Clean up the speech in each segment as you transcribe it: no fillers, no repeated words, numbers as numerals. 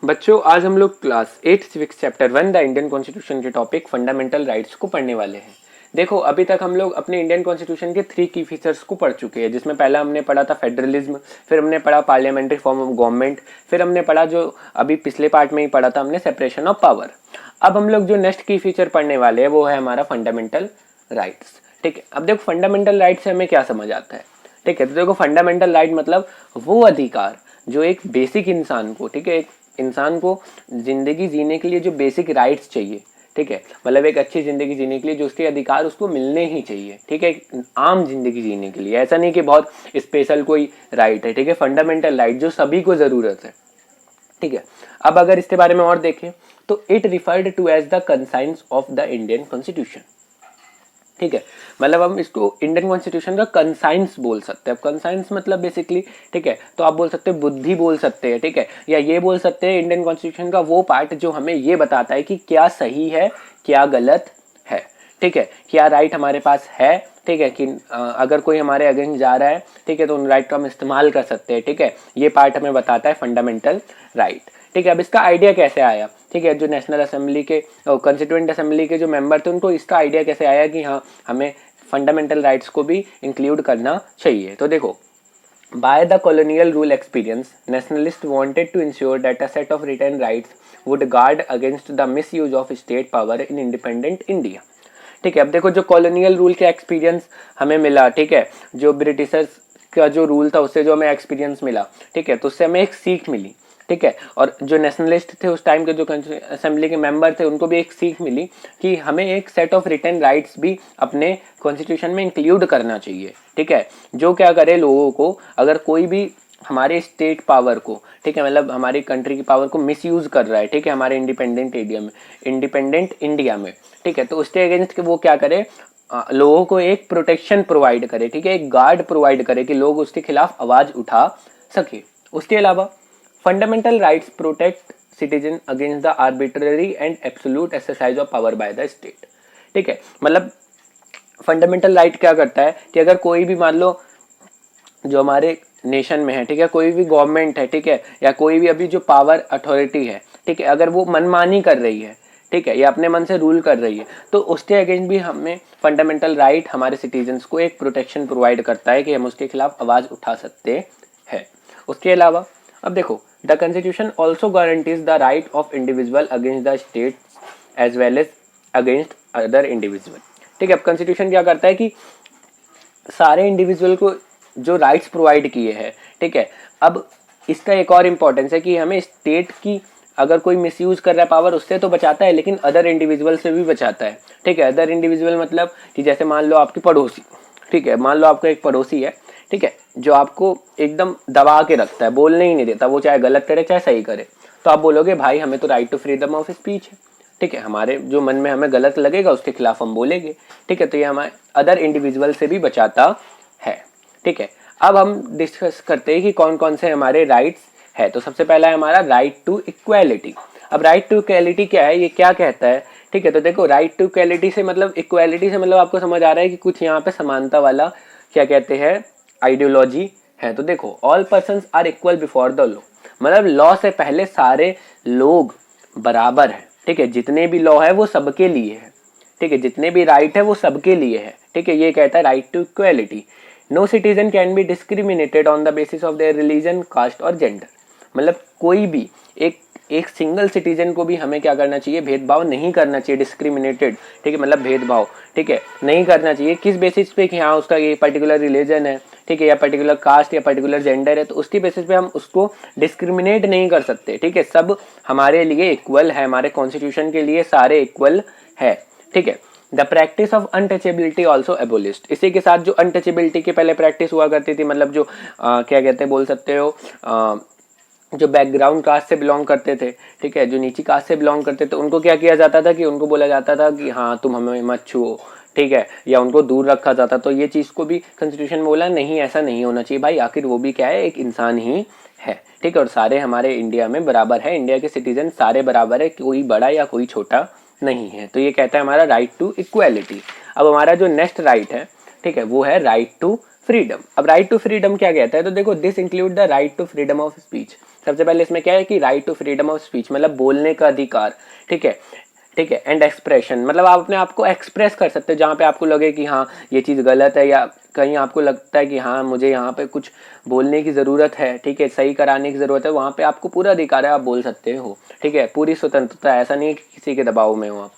बच्चों, आज हम लोग class 8 civics chapter 1 the Indian constitution के टॉपिक फंडामेंटल राइट्स को पढ़ने वाले हैं। देखो, अभी तक हम लोग अपने इंडियन कॉन्स्टिट्यूशन के 3 की फीचर्स को पढ़ चुके हैं, जिसमें पहला हमने पढ़ा था फेडरलिज्म, फिर हमने पढ़ा पार्लियामेंट्री फॉर्म ऑफ गवर्नमेंट, फिर हमने पढ़ा जो अभी पिछले पार्ट में ही पढ़ा था हमने सेपरेशन ऑफ पावर। अब हम लोग जो नेक्स्ट की फीचर पढ़ने वाले हैं वो है हमारा फंडामेंटल राइट्स। ठीक है, अब देखो फंडामेंटल राइट से हमें क्या समझ आता है। ठीक है, तो देखो फंडामेंटल राइट मतलब वो अधिकार जो एक बेसिक इंसान को, ठीक है, एक इंसान को जिंदगी जीने के लिए जो बेसिक राइट्स चाहिए, ठीक है, मतलब एक अच्छी जिंदगी जीने के लिए जो उसके अधिकार उसको मिलने ही चाहिए। ठीक है, आम जिंदगी जीने के लिए, ऐसा नहीं कि बहुत स्पेशल कोई राइट है। ठीक है, फंडामेंटल राइट जो सभी को जरूरत है। ठीक है, अब अगर इसके बारे में और देखें तो it referred to as the conscience of the Indian constitution. ठीक है, मतलब हम इसको इंडियन कॉन्स्टिट्यूशन का कंसाइंस बोल सकते हैं। अब कंसाइंस मतलब बेसिकली, ठीक है, तो आप बोल सकते हैं बुद्धि बोल सकते हैं, ठीक है, या ये बोल सकते हैं इंडियन कॉन्स्टिट्यूशन का वो पार्ट जो हमें ये बताता है कि क्या सही है क्या गलत है। ठीक है, क्या राइट हमारे पास है, ठीक है, कि अगर कोई हमारे अगेंस्ट जा रहा है, ठीक है, तो उन राइट का हम इस्तेमाल कर सकते हैं। ठीक है, ये पार्ट हमें बताता है फंडामेंटल राइट। ठीक है, अब इसका आइडिया कैसे आया, ठीक है, जो नेशनल असेंबली के कॉन्स्टिट्यूएंट असेंबली के जो मेंबर थे उनको इसका आइडिया कैसे आया कि हाँ हमें फंडामेंटल राइट्स को भी इंक्लूड करना चाहिए। तो देखो, by the colonial rule experience nationalist wanted to ensure that a set of written rights would guard against the misuse of state power in independent India. ठीक है, अब देखो जो कॉलोनियल रूल के एक्सपीरियंस हमें मिला, ठीक है, जो ब्रिटिशर्स का जो रूल था उससे जो हमें एक्सपीरियंस मिला, ठीक है, तो उससे हमें एक सीख मिली। ठीक है, और जो नेशनलिस्ट थे उस टाइम के जो असेंबली के मेंबर थे उनको भी एक सीख मिली कि हमें एक सेट ऑफ रिटर्न राइट्स भी अपने कॉन्स्टिट्यूशन में इंक्लूड करना चाहिए। ठीक है, जो क्या करे लोगों को, अगर कोई भी हमारे स्टेट पावर को, ठीक है, मतलब हमारी कंट्री की पावर को मिसयूज कर रहा है, ठीक है, हमारे इंडिपेंडेंट इंडिया में, ठीक है, तो उसके अगेंस्ट वो क्या करे, लोगों को एक प्रोटेक्शन प्रोवाइड करे, ठीक है, एक गार्ड प्रोवाइड करे कि लोग उसके खिलाफ आवाज उठा सके। उसके अलावा fundamental rights protect citizen against the arbitrary and absolute exercise of power bye the state. ठीक है, मतलब फंडामेंटल राइट क्या करता है कि अगर कोई भी मान लो जो हमारे नेशन में है, ठीक है, कोई भी गवर्नमेंट है, ठीक है, या कोई भी अभी जो पावर अथॉरिटी है, ठीक है, अगर वो मनमानी कर रही है, ठीक है, या अपने मन से रूल कर रही है, तो उसके अगेंस्ट भी हमें फंडामेंटल राइट हमारे सिटीजन्स को एक प्रोटेक्शन प्रोवाइड करता है कि हम उसके खिलाफ आवाज उठा सकते हैं। उसके अलावा अब देखो, the constitution also guarantees the right of individual against the state as well as against other individual. ठीक है, अब कॉन्स्टिट्यूशन क्या करता है कि सारे इंडिविजुअल को जो राइट्स प्रोवाइड किए हैं, ठीक है, अब इसका एक और इम्पोर्टेंस है कि हमें स्टेट की अगर कोई मिसयूज कर रहा है पावर उससे तो बचाता है, लेकिन अदर इंडिविजुअल से भी बचाता है। ठीक है, अदर इंडिविजुअल मतलब कि जैसे मान लो आपकी पड़ोसी, ठीक है, मान लो आपका एक पड़ोसी है, ठीक है, जो आपको एकदम दबा के रखता है, बोलने ही नहीं देता, वो चाहे गलत करे चाहे सही करे, तो आप बोलोगे भाई हमें तो right to freedom of speech है। ठीक है, हमारे जो मन में हमें गलत लगेगा उसके खिलाफ हम बोलेंगे। ठीक है, तो ये हमारे अदर इंडिविजुअल से भी बचाता है। ठीक है, अब हम डिस्कस करते हैं कि कौन कौन से हमारे राइट्स है। तो सबसे पहला है हमारा राइट टू इक्वालिटी। अब राइट टू इक्वालिटी क्या है, ये क्या कहता है, ठीक है, तो देखो राइट टू इक्वालिटी से मतलब, इक्वालिटी से मतलब आपको समझ आ रहा है कि कुछ यहाँ पे समानता वाला क्या कहते हैं आइडियोलॉजी है। तो देखो, all persons are equal before the law, मतलब लॉ से पहले सारे लोग बराबर है। ठीक है, जितने भी लॉ है वो सबके लिए है। ठीक है, जितने भी राइट है वो सबके लिए है। ठीक है, ये कहता है right to equality. No citizen can be discriminated on the basis of their religion, caste और जेंडर, मतलब कोई भी एक सिंगल सिटीजन को भी हमें क्या करना चाहिए, भेदभाव नहीं करना चाहिए, डिस्क्रिमिनेटेड, ठीक है, मतलब भेदभाव, ठीक है, नहीं करना चाहिए। किस बेसिस पे कि हाँ उसका ये पर्टिकुलर रिलीजन है, ठीक है, या पर्टिकुलर कास्ट या पर्टिकुलर जेंडर है, तो उसकी बेसिस पे हम उसको डिस्क्रिमिनेट नहीं कर सकते। ठीक है, सब हमारे लिए इक्वल है, हमारे कॉन्स्टिट्यूशन के लिए सारे इक्वल है। ठीक है, the practice of untouchability also abolished. इसी के साथ जो अनटचेबिलिटी की पहले प्रैक्टिस हुआ करती थी, मतलब जो क्या कहते हैं बोल सकते हो, जो बैकग्राउंड कास्ट से बिलोंग करते थे, ठीक है, जो नीची कास्ट से बिलोंग करते थे, उनको क्या किया जाता था कि उनको बोला जाता था कि हाँ तुम हमें मत छुओ, ठीक है, या उनको दूर रखा जाता। तो ये चीज को भी कॉन्स्टिट्यूशन में बोला नहीं, ऐसा नहीं होना चाहिए भाई, आखिर वो भी क्या है, एक इंसान ही है। ठीक है, और सारे हमारे इंडिया में बराबर है, इंडिया के सिटीजन सारे बराबर है, कोई बड़ा या कोई छोटा नहीं है। तो ये कहता है हमारा राइट टू इक्वालिटी। अब हमारा जो नेक्स्ट राइट है, ठीक है, वो है राइट टू फ्रीडम। अब राइट टू फ्रीडम क्या कहता है, तो देखो this include the right to freedom of speech. सबसे पहले इसमें क्या है कि right to freedom of speech, मतलब बोलने का अधिकार, ठीक है, ठीक है, एंड एक्सप्रेशन, मतलब आप अपने आप को एक्सप्रेस कर सकते हो जहाँ पे आपको लगे कि हाँ ये चीज़ गलत है, या कहीं आपको लगता है कि हाँ मुझे यहाँ पे कुछ बोलने की ज़रूरत है, ठीक है, सही कराने की ज़रूरत है, वहाँ पे आपको पूरा अधिकार है, आप बोल सकते हो, ठीक है, पूरी स्वतंत्रता, ऐसा नहीं है कि किसी के दबाव में हो आप।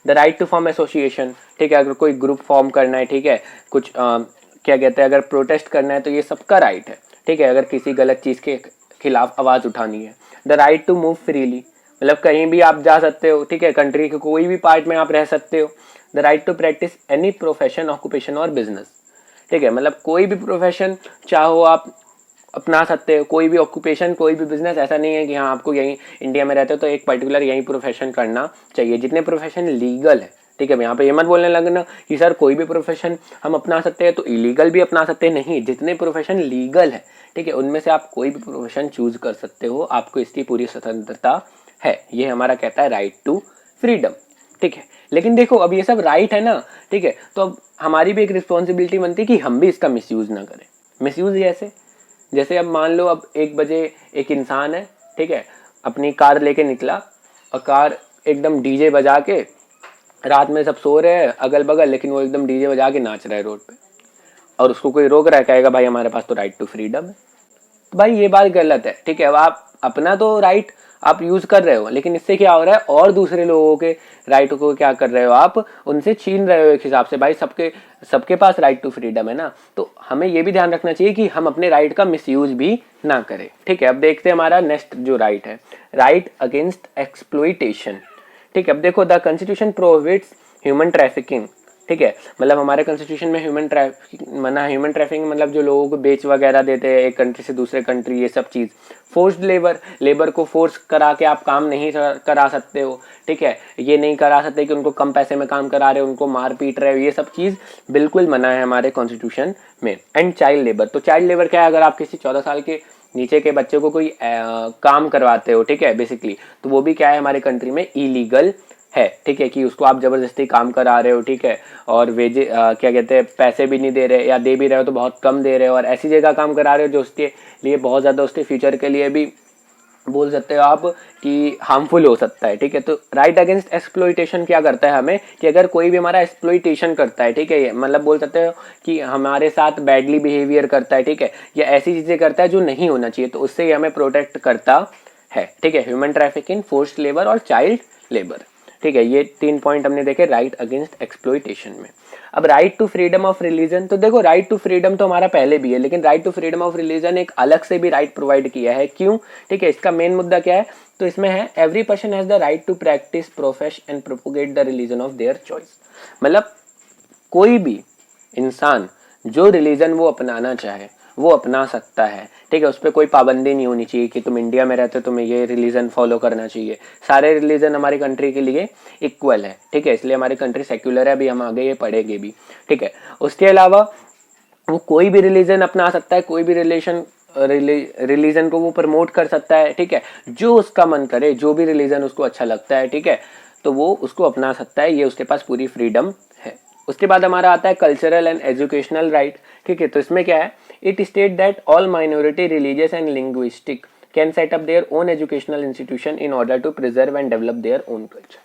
The right to form association, ठीक है, अगर कोई ग्रुप फॉर्म करना है, ठीक है, कुछ क्या कहते हैं, अगर प्रोटेस्ट करना है तो ये सबका राइट है, ठीक है, अगर किसी गलत चीज़ के खिलाफ आवाज़ उठानी है। The right to move freely, मतलब कहीं भी आप जा सकते हो, ठीक है, कंट्री के कोई भी पार्ट में आप रह सकते हो। The right to practice any profession, occupation और बिजनेस, ठीक है, मतलब कोई भी प्रोफेशन चाहो आप अपना सकते हो, कोई भी ऑक्यूपेशन, कोई भी बिजनेस, ऐसा नहीं है कि हाँ आपको यहीं इंडिया में रहते हो तो एक पर्टिकुलर यहीं प्रोफेशन करना चाहिए, जितने प्रोफेशन लीगल है, ठीक है, यहाँ पे ये मत बोलने लगना कि सर कोई भी प्रोफेशन हम अपना सकते हैं तो इलीगल भी अपना सकते हैं, नहीं, जितने प्रोफेशन लीगल है, ठीक है, उनमें से आप कोई भी प्रोफेशन चूज कर सकते हो, आपको इसकी पूरी स्वतंत्रता है, ये हमारा कहता है राइट टू फ्रीडम, ठीक है। लेकिन देखो अब ये सब राइट है ना, ठीक है, तो अब हमारी भी एक रिस्पॉन्सिबिलिटी बनती है कि हम भी इसका मिसयूज ना करें। मिसयूज जैसे अब मान लो अब 1 बजे एक इंसान है, ठीक है, अपनी कार लेके निकला और कार एकदम डीजे बजा के, रात में सब सो रहे हैं अगल बगल, लेकिन वो एकदम डीजे बजा के नाच रहा है रोड पे, और उसको कोई रोक रहा है, कहेगा भाई हमारे पास तो राइट टू फ्रीडम है। तो भाई ये बात गलत है, ठीक है, अब आप अपना तो राइट आप यूज कर रहे हो, लेकिन इससे क्या हो रहा है, और दूसरे लोगों के राइट को क्या कर रहे हो, आप उनसे छीन रहे हो एक हिसाब से। भाई सबके सबके पास राइट टू फ्रीडम है ना, तो हमें ये भी ध्यान रखना चाहिए कि हम अपने राइट का मिसयूज भी ना करें, ठीक है। अब देखते हैं हमारा नेक्स्ट जो राइट है, राइट अगेंस्ट एक्सप्लॉइटेशन, ठीक है। अब देखो the constitution prohibits human trafficking, ठीक है, मतलब हमारे कॉन्स्टिट्यूशन में ह्यूमन ट्रैफिकिंग मना, ह्यूमन ट्रैफिकिंग मतलब जो लोगों को बेच वगैरह देते हैं एक कंट्री से दूसरे कंट्री, ये सब चीज़। फोर्स्ड लेबर, लेबर को फोर्स करा के आप काम नहीं करा सकते हो, ठीक है, ये नहीं करा सकते कि उनको कम पैसे में काम करा रहे हो, उनको मार पीट रहे हो, ये सब चीज़ बिल्कुल मना है हमारे कॉन्स्टिट्यूशन में। एंड चाइल्ड लेबर, तो चाइल्ड लेबर क्या है, अगर आप किसी 14 साल के नीचे के बच्चे को कोई काम करवाते हो, ठीक है, बेसिकली, तो वो भी क्या है हमारे कंट्री में इलीगल है, ठीक है, कि उसको आप जबरदस्ती काम करा रहे हो, ठीक है, और वेजे क्या कहते हैं पैसे भी नहीं दे रहे, या दे भी रहे हो तो बहुत कम दे रहे हो, और ऐसी जगह काम करा रहे हो जो उसके लिए बहुत ज़्यादा, उसके फ्यूचर के लिए भी बोल सकते हो आप कि हार्मफुल हो सकता है, ठीक है। तो राइट अगेंस्ट एक्सप्लॉइटेशन क्या करता है हमें, कि अगर कोई भी हमारा एक्सप्लॉइटेशन करता है, ठीक है, मतलब बोल सकते हो कि हमारे साथ बैडली बिहेवियर करता है, ठीक है, या ऐसी चीज़ें करता है जो नहीं होना चाहिए, तो उससे ही हमें प्रोटेक्ट करता है, ठीक है। ह्यूमन ट्रैफिकिंग, फोर्स्ड लेबर और चाइल्ड लेबर, ठीक है, ये 3 पॉइंट हमने देखे राइट अगेंस्ट एक्सप्लॉइटेशन में। अब right to freedom of religion, तो देखो राइट टू फ्रीडम तो हमारा पहले भी है, लेकिन right to freedom of religion एक अलग से भी राइट प्रोवाइड किया है, क्यों, ठीक है, इसका मेन मुद्दा क्या है, तो इसमें है every person has the right to practice, profess and propagate the religion of their choice, मतलब कोई भी इंसान जो रिलीजन वो अपनाना चाहे वो अपना सकता है, ठीक है, उस पर कोई पाबंदी नहीं होनी चाहिए कि तुम इंडिया में रहते हो तुम्हें ये रिलीजन फॉलो करना चाहिए। सारे रिलीजन हमारी कंट्री के लिए इक्वल है, ठीक है, इसलिए हमारी कंट्री सेक्युलर है, अभी हम आगे ये पढ़ेंगे भी, ठीक है। उसके अलावा वो कोई भी रिलीजन अपना सकता है, कोई भी रिलीजन को वो प्रमोट कर सकता है, ठीक है, जो उसका मन करे, जो भी रिलीजन उसको अच्छा लगता है, ठीक है, तो वो उसको अपना सकता है, ये उसके पास पूरी फ्रीडम है। उसके बाद हमारा आता है कल्चरल एंड एजुकेशनल राइट, ठीक है, तो इसमें क्या है, it state that all minority religious and linguistic can set up their own educational institution in order to preserve and develop their own culture,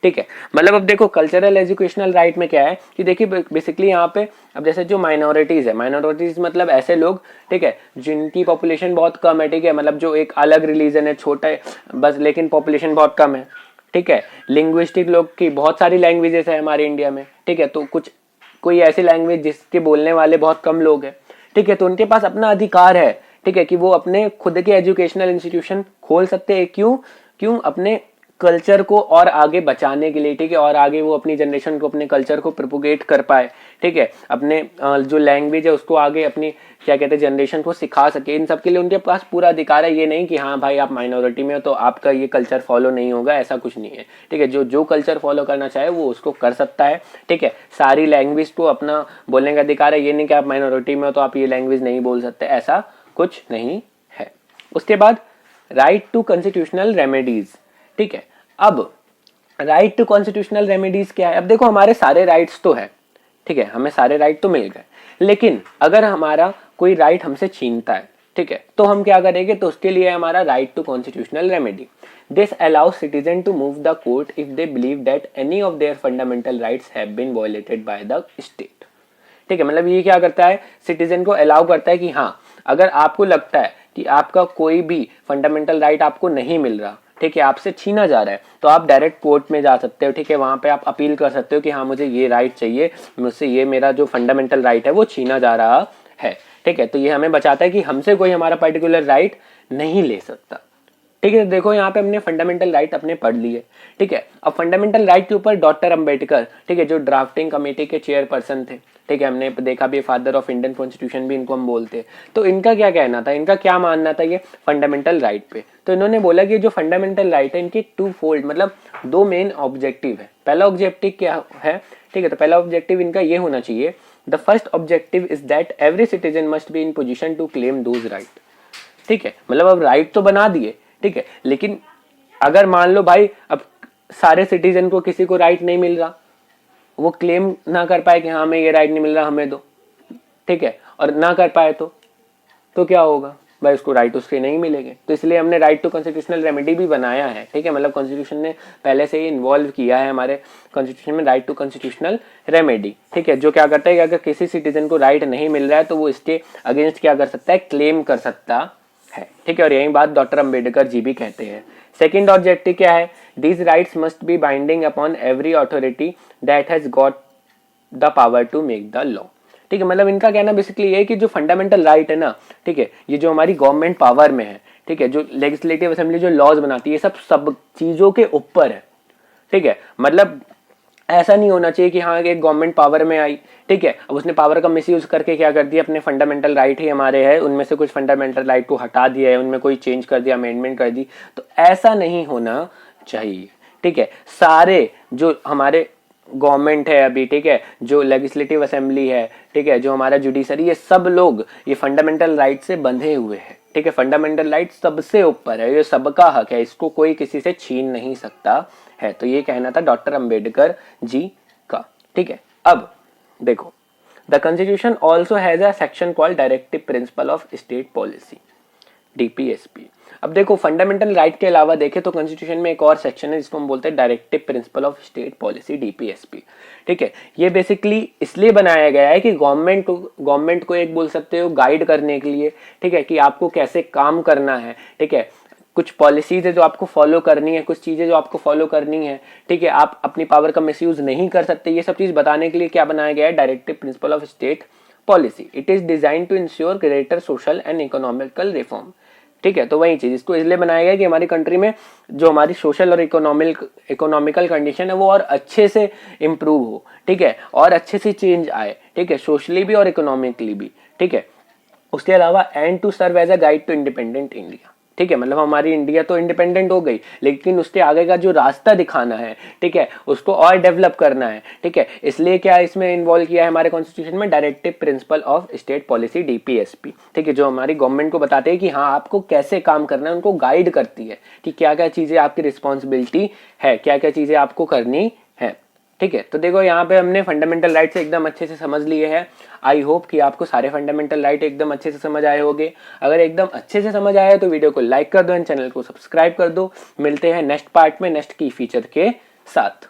ठीक है। मतलब अब देखो कल्चरल एजुकेशनल राइट में क्या है कि देखिए बेसिकली यहाँ पे अब जैसे जो माइनॉरिटीज है, माइनॉरिटीज मतलब ऐसे लोग, ठीक है, जिनकी पॉपुलेशन बहुत कम है, ठीक है, मतलब जो एक अलग रिलीजन है, छोटा है बस, लेकिन पॉपुलेशन बहुत कम है, ठीक है। लिंग्विस्टिक लोग की बहुत सारी लैंग्वेजेस है हमारे इंडिया में, ठीक है, तो कुछ कोई ऐसी लैंग्वेज जिसके बोलने वाले बहुत कम लोग हैं, ठीक है, तो उनके पास अपना अधिकार है, ठीक है, कि वो अपने खुद के एजुकेशनल इंस्टीट्यूशन खोल सकते हैं, क्यों क्यों अपने कल्चर को और आगे बचाने के लिए, ठीक है, और आगे वो अपनी जनरेशन को अपने कल्चर को प्रोपोगेट कर पाए, ठीक है, अपने जो लैंग्वेज है उसको आगे अपनी क्या कहते हैं जनरेशन को सिखा सके, इन सब के लिए उनके पास पूरा अधिकार है। ये नहीं कि हाँ भाई आप माइनॉरिटी में हो तो आपका ये कल्चर फॉलो नहीं होगा, ऐसा कुछ नहीं है, ठीक है, जो जो कल्चर फॉलो करना चाहे वो उसको कर सकता है, ठीक है। सारी लैंग्वेज को अपना बोलने का अधिकार है, ये नहीं कि आप माइनॉरिटी में हो तो आप ये लैंग्वेज नहीं बोल सकते, ऐसा कुछ नहीं है। उसके बाद राइट टू कॉन्स्टिट्यूशनल रेमेडीज, ठीक है। अब राइट टू कॉन्स्टिट्यूशनल रेमेडीज क्या है, अब देखो हमारे सारे राइट्स तो है, ठीक है, हमें सारे राइट तो मिल गए, लेकिन अगर हमारा कोई राइट हमसे छीनता है, ठीक है, तो हम क्या करेंगे, तो उसके लिए हमारा right to constitutional remedy. This allows citizen to move the court if they believe that any of their fundamental rights have been violated by the state. ठीक है, मतलब ये क्या करता है, सिटीजन को अलाउ करता है कि हाँ, अगर आपको लगता है कि आपका कोई भी फंडामेंटल राइट आपको नहीं मिल रहा, ठीक है, आपसे छीना जा रहा है, तो आप डायरेक्ट कोर्ट में जा सकते हो। ठीक है, वहां पे आप अपील कर सकते हो कि हाँ मुझे ये राइट चाहिए, मुझसे ये मेरा जो फंडामेंटल राइट है वो छीना जा रहा है। ठीक है, तो ये हमें बचाता है कि हमसे कोई हमारा पर्टिकुलर राइट नहीं ले सकता। ठीक है, देखो यहाँ पे हमने फंडामेंटल राइट अपने पढ़ लिए। ठीक है, अब फंडामेंटल राइट के ऊपर डॉक्टर अंबेडकर, ठीक है, जो ड्राफ्टिंग कमेटी के चेयरपर्सन थे, ठीक है, हमने देखा भी फादर ऑफ इंडियन कॉन्स्टिट्यूशन भी इनको हम बोलते हैं, तो इनका क्या कहना था, इनका क्या मानना था ये फंडामेंटल राइट पे। तो इन्होंने बोला कि जो फंडामेंटल राइट है इनके टू फोल्ड, मतलब दो मेन ऑब्जेक्टिव है। पहला ऑब्जेक्टिव क्या है, ठीक है, तो पहला ऑब्जेक्टिव इनका ये होना चाहिए, the first objective is that every citizen must be in position to claim those right. ठीक है, मतलब अब राइट तो बना दिए, ठीक है, लेकिन अगर मान लो भाई अब सारे सिटीजन को किसी को राइट नहीं मिल रहा, वो क्लेम ना कर पाए कि हाँ हमें ये राइट नहीं मिल रहा, हमें दो, ठीक है, और ना कर पाए तो क्या होगा भाई, उसको राइट उसके नहीं मिलेंगे। तो इसलिए हमने राइट टू कॉन्स्टिट्यूशनल रेमेडी भी बनाया है। ठीक है, मतलब कॉन्स्टिट्यूशन ने पहले से ही इन्वॉल्व किया है हमारे कॉन्स्टिट्यूशन में राइट टू कॉन्स्टिट्यूशनल रेमेडी। ठीक है, जो क्या करता है कि अगर किसी सिटीजन को राइट नहीं मिल रहा है तो वो इसके अगेंस्ट क्या कर सकता है, क्लेम कर सकता है। ठीक है, और यही बात डॉक्टर अंबेडकर जी भी कहते हैं। सेकेंड ऑब्जेक्टिव क्या है, these rights must be binding upon every authority that has got the power to make the law. ठीक है, मतलब इनका कहना बेसिकली ये है कि जो फंडामेंटल राइट है ना, ठीक है, ये जो हमारी गवर्नमेंट पावर में है, ठीक है, जो लेजिस्लेटिव असेंबली जो लॉज बनाती है, सब चीजों के ऊपर है। ठीक है, मतलब ऐसा नहीं होना चाहिए कि हाँ एक गवर्नमेंट पावर में आई, ठीक है, अब उसने पावर का मिसयूज करके क्या कर दिया, अपने फंडामेंटल राइट ही हमारे हैं उनमें से कुछ फंडामेंटल राइट को हटा दिया है, उनमें कोई चेंज कर दिया, अमेंडमेंट कर दी, तो ऐसा नहीं होना चाहिए। ठीक है, सारे जो हमारे गवर्नमेंट है अभी, ठीक है, जो लेजिस्लेटिव असेंबली है, ठीक है, जो हमारा जुडिशरी, ये सब लोग ये फंडामेंटल राइट से बंधे हुए हैं। ठीक है, फंडामेंटल राइट सबसे ऊपर है, ये सबका हक है, इसको कोई किसी से छीन नहीं सकता है। तो ये कहना था डॉक्टर अंबेडकर जी का। ठीक है, अब देखो, the constitution also has a section called directive principle of state policy, DPSP. अब देखो, फंडामेंटल राइट के अलावा देखें तो कॉन्स्टिट्यूशन में एक और सेक्शन है जिसको हम बोलते हैं directive principle of state policy, DPSP. ठीक है, ये बेसिकली इसलिए बनाया गया है कि गवर्नमेंट को एक बोल सकते हो गाइड करने के लिए, ठीक है, कि आपको कैसे काम करना है। ठीक है, कुछ पॉलिसीज है जो आपको फॉलो करनी है, कुछ चीजें जो आपको फॉलो करनी है, ठीक है, आप अपनी पावर का मिसयूज नहीं कर सकते, ये सब चीज बताने के लिए क्या बनाया गया है, directive principle of state policy. It is design to ensure greater social and economical reform. ठीक है, तो वही चीज इसको इसलिए बनाया गया कि हमारी कंट्री में जो हमारी सोशल और इकोनॉमिकल कंडीशन है वो और अच्छे से इंप्रूव हो, ठीक है, और अच्छे से चेंज आए, ठीक है, सोशली भी और इकोनॉमिकली भी। ठीक है, उसके अलावा and to serve as a guide to independent India. ठीक है, मतलब हमारी इंडिया तो इंडिपेंडेंट हो गई, लेकिन उसके आगे का जो रास्ता दिखाना है, ठीक है, उसको और डेवलप करना है। ठीक है, इसलिए क्या इसमें इन्वॉल्व किया है हमारे कॉन्स्टिट्यूशन में directive principle of state policy, DPSP. ठीक है, जो हमारी गवर्नमेंट को बताते हैं कि हाँ आपको कैसे काम करना है, उनको गाइड करती है कि क्या क्या चीजें आपकी रिस्पॉन्सिबिलिटी है, क्या क्या चीजें आपको करनी है। ठीक है, तो देखो यहाँ पे हमने फंडामेंटल राइट से एकदम अच्छे से समझ लिए हैं। आई होप कि आपको सारे फंडामेंटल राइट एकदम अच्छे से समझ आए होंगे। अगर एकदम अच्छे से समझ आए तो वीडियो को लाइक कर दो एंड चैनल को सब्सक्राइब कर दो। मिलते हैं नेक्स्ट पार्ट में नेक्स्ट की फीचर के साथ।